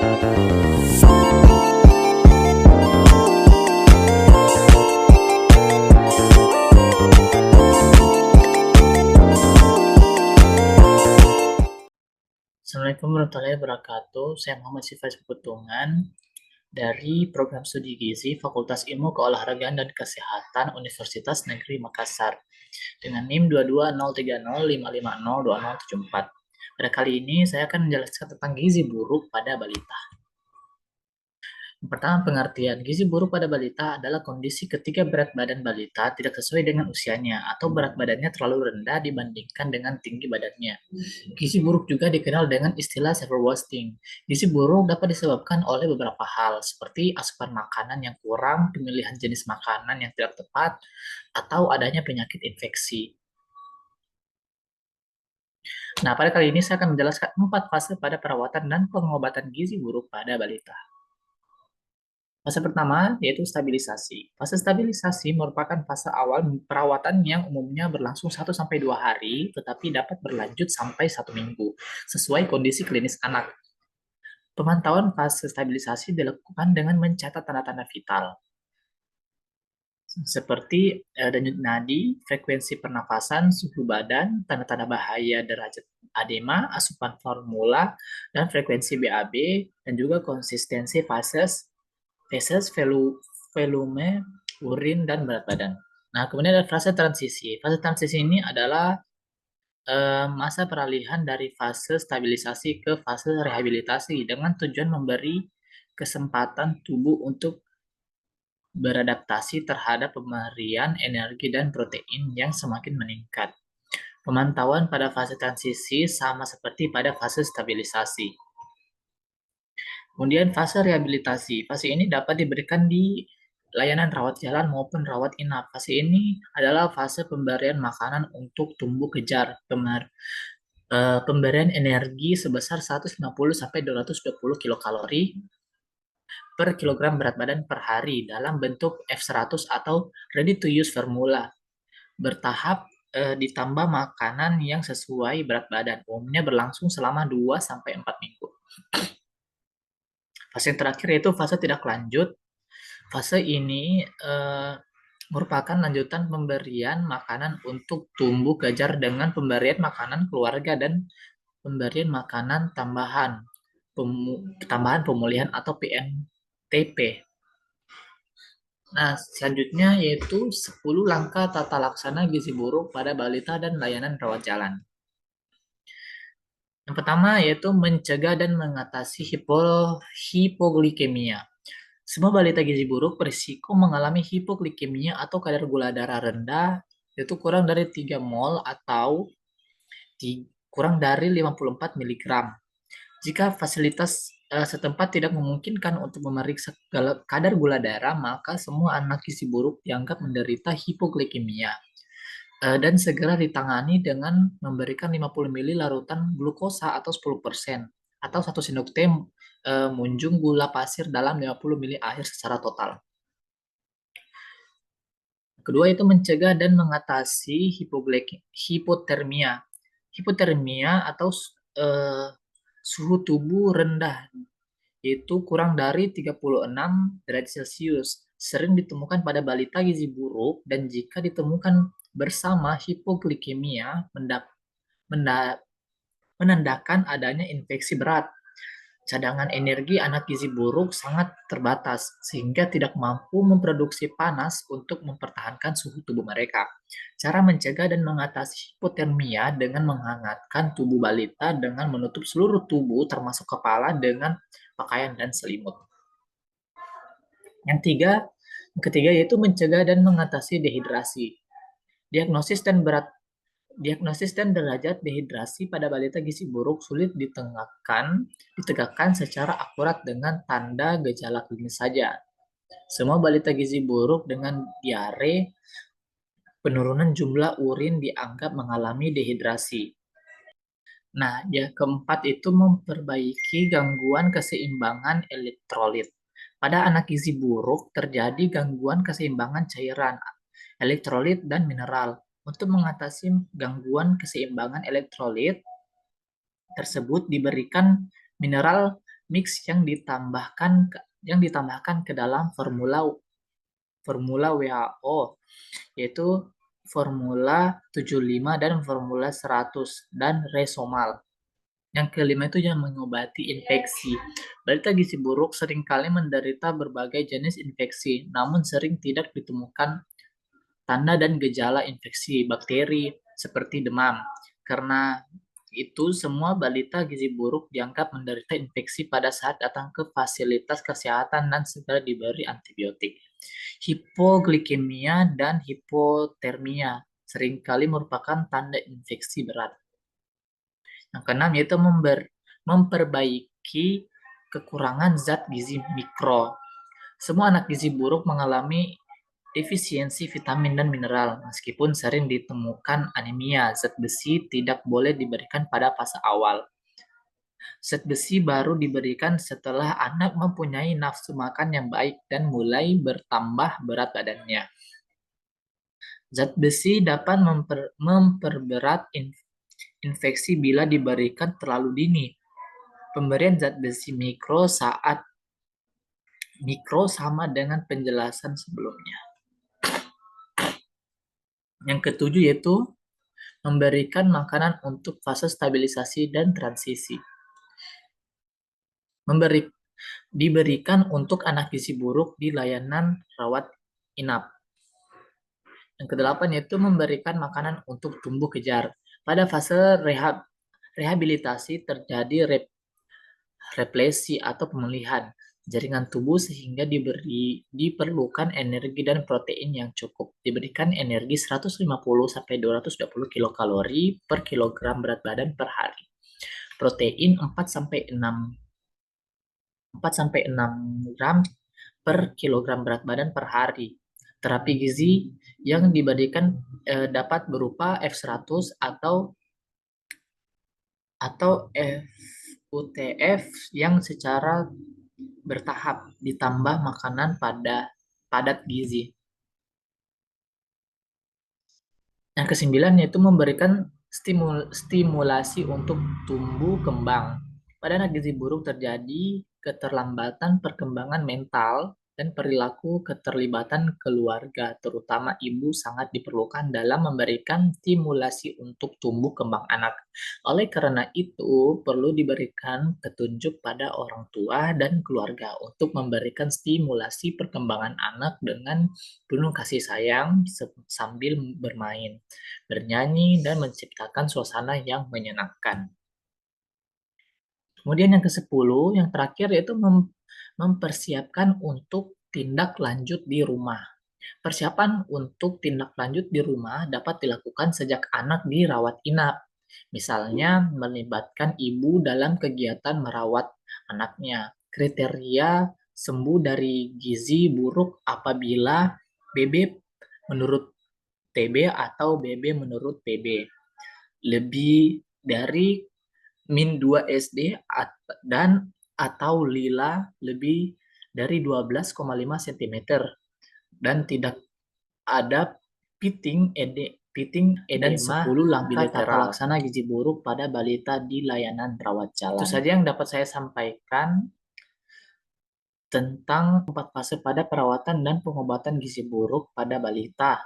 Assalamualaikum warahmatullahi wabarakatuh. Saya Muhammad Sifas Putungan dari Program Studi Gizi Fakultas Ilmu Keolahragaan dan Kesehatan Universitas Negeri Makassar dengan NIM 2203055020074. Pada kali ini saya akan menjelaskan tentang gizi buruk pada balita. Yang pertama, pengertian gizi buruk pada balita adalah kondisi ketika berat badan balita tidak sesuai dengan usianya atau berat badannya terlalu rendah dibandingkan dengan tinggi badannya. Gizi buruk juga dikenal dengan istilah severe wasting. Gizi buruk dapat disebabkan oleh beberapa hal, seperti asupan makanan yang kurang, pemilihan jenis makanan yang tidak tepat, atau adanya penyakit infeksi. Nah, pada kali ini saya akan menjelaskan 4 fase pada perawatan dan pengobatan gizi buruk pada balita. Fase pertama yaitu stabilisasi. Fase stabilisasi merupakan fase awal perawatan yang umumnya berlangsung 1-2 hari, tetapi dapat berlanjut sampai 1 minggu, sesuai kondisi klinis anak. Pemantauan fase stabilisasi dilakukan dengan mencatat tanda-tanda vital, seperti denyut nadi, frekuensi pernafasan, suhu badan, tanda-tanda bahaya derajat edema, asupan formula, dan frekuensi BAB, dan juga konsistensi fases, volume, urin, dan berat badan. Nah, kemudian ada fase transisi. Fase transisi ini adalah masa peralihan dari fase stabilisasi ke fase rehabilitasi dengan tujuan memberi kesempatan tubuh untuk beradaptasi terhadap pemberian energi dan protein yang semakin meningkat. Pemantauan pada fase transisi sama seperti pada fase stabilisasi. Kemudian fase rehabilitasi. Fase ini dapat diberikan di layanan rawat jalan maupun rawat inap. Fase ini adalah fase pemberian makanan untuk tumbuh kejar, pemberian energi sebesar 150-220 kilokalori per kilogram berat badan per hari dalam bentuk F100 atau ready to use formula. Bertahap ditambah makanan yang sesuai berat badan. Umumnya berlangsung selama 2-4 minggu. Fase yang terakhir yaitu fase tidak lanjut. Fase ini merupakan lanjutan pemberian makanan untuk tumbuh kejar dengan pemberian makanan keluarga dan pemberian makanan tambahan pemulihan atau PMTP. Nah, selanjutnya yaitu 10 langkah tata laksana gizi buruk pada balita dan layanan rawat jalan. Yang pertama yaitu mencegah dan mengatasi hipoglikemia. Semua balita gizi buruk berisiko mengalami hipoglikemia atau kadar gula darah rendah, yaitu kurang dari 3 mol atau kurang dari 54 mg. Jika fasilitas setempat tidak memungkinkan untuk memeriksa kadar gula darah, maka semua anak gizi buruk dianggap menderita hipoglikemia dan segera ditangani dengan memberikan 50 ml larutan glukosa atau 10% atau 1 sendok teh munjung gula pasir dalam 50 ml air secara total. Kedua itu mencegah dan mengatasi hipotermia. Hipotermia atau suhu tubuh rendah, yaitu kurang dari 36 derajat Celcius, sering ditemukan pada balita gizi buruk dan jika ditemukan bersama hipoglikemia menandakan adanya infeksi berat. Cadangan energi anak gizi buruk sangat terbatas sehingga tidak mampu memproduksi panas untuk mempertahankan suhu tubuh mereka. Cara mencegah dan mengatasi hipotermia dengan menghangatkan tubuh balita dengan menutup seluruh tubuh termasuk kepala dengan pakaian dan selimut. Yang ketiga yaitu mencegah dan mengatasi dehidrasi. Diagnosis dan derajat dehidrasi pada balita gizi buruk sulit ditegakkan secara akurat dengan tanda gejala klinis saja. Semua balita gizi buruk dengan diare, penurunan jumlah urin dianggap mengalami dehidrasi. Nah, yang keempat itu memperbaiki gangguan keseimbangan elektrolit. Pada anak gizi buruk terjadi gangguan keseimbangan cairan, elektrolit, dan mineral. Untuk mengatasi gangguan keseimbangan elektrolit tersebut diberikan mineral mix yang ditambahkan ke dalam formula formula WHO, yaitu formula 75 dan formula 100 dan resomal. Yang kelima itu yang mengobati infeksi. Balita gizi buruk seringkali menderita berbagai jenis infeksi, namun sering tidak ditemukan tanda dan gejala infeksi bakteri seperti demam. Karena itu, semua balita gizi buruk dianggap menderita infeksi pada saat datang ke fasilitas kesehatan dan segera diberi antibiotik. Hipoglikemia dan hipotermia seringkali merupakan tanda infeksi berat. Yang keenam yaitu memperbaiki kekurangan zat gizi mikro. Semua anak gizi buruk mengalami defisiensi vitamin dan mineral. Meskipun sering ditemukan anemia, zat besi tidak boleh diberikan pada fase awal. Zat besi baru diberikan setelah anak mempunyai nafsu makan yang baik dan mulai bertambah berat badannya. Zat besi dapat memperberat infeksi bila diberikan terlalu dini. Pemberian zat besi mikro sama dengan penjelasan sebelumnya. Yang ketujuh yaitu memberikan makanan untuk fase stabilisasi dan transisi. Diberikan untuk anak gizi buruk di layanan rawat inap. Yang kedelapan yaitu memberikan makanan untuk tumbuh kejar. Pada fase rehabilitasi terjadi replesi atau pemulihan jaringan tubuh sehingga diperlukan energi dan protein yang cukup. Diberikan energi 150 sampai 220 kilokalori per kilogram berat badan per hari. Protein 4 sampai 6 gram per kilogram berat badan per hari. Terapi gizi yang diberikan dapat berupa F100 atau FUTF yang secara bertahap ditambah makanan padat gizi. Yang kesembilan yaitu memberikan stimulasi untuk tumbuh kembang. Pada anak gizi buruk terjadi keterlambatan perkembangan mental dan perilaku. Keterlibatan keluarga, terutama ibu, sangat diperlukan dalam memberikan stimulasi untuk tumbuh kembang anak. Oleh karena itu, perlu diberikan petunjuk pada orang tua dan keluarga untuk memberikan stimulasi perkembangan anak dengan penuh kasih sayang sambil bermain, bernyanyi, dan menciptakan suasana yang menyenangkan. Kemudian yang ke-10, yang terakhir yaitu mempersiapkan untuk tindak lanjut di rumah. Persiapan untuk tindak lanjut di rumah dapat dilakukan sejak anak dirawat inap. Misalnya melibatkan ibu dalam kegiatan merawat anaknya. Kriteria sembuh dari gizi buruk apabila BB menurut TB atau BB menurut PB lebih dari -2 SD dan atau lila lebih dari 12,5 cm dan tidak ada pitting edema dan 10 langkah tata laksana gizi buruk pada balita di layanan rawat jalan. Itu saja yang dapat saya sampaikan tentang 4 fase pada perawatan dan pengobatan gizi buruk pada balita.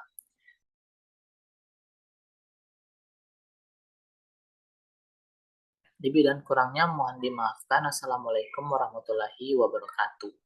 Lebih dan kurangnya mohon dimaafkan. Assalamualaikum warahmatullahi wabarakatuh.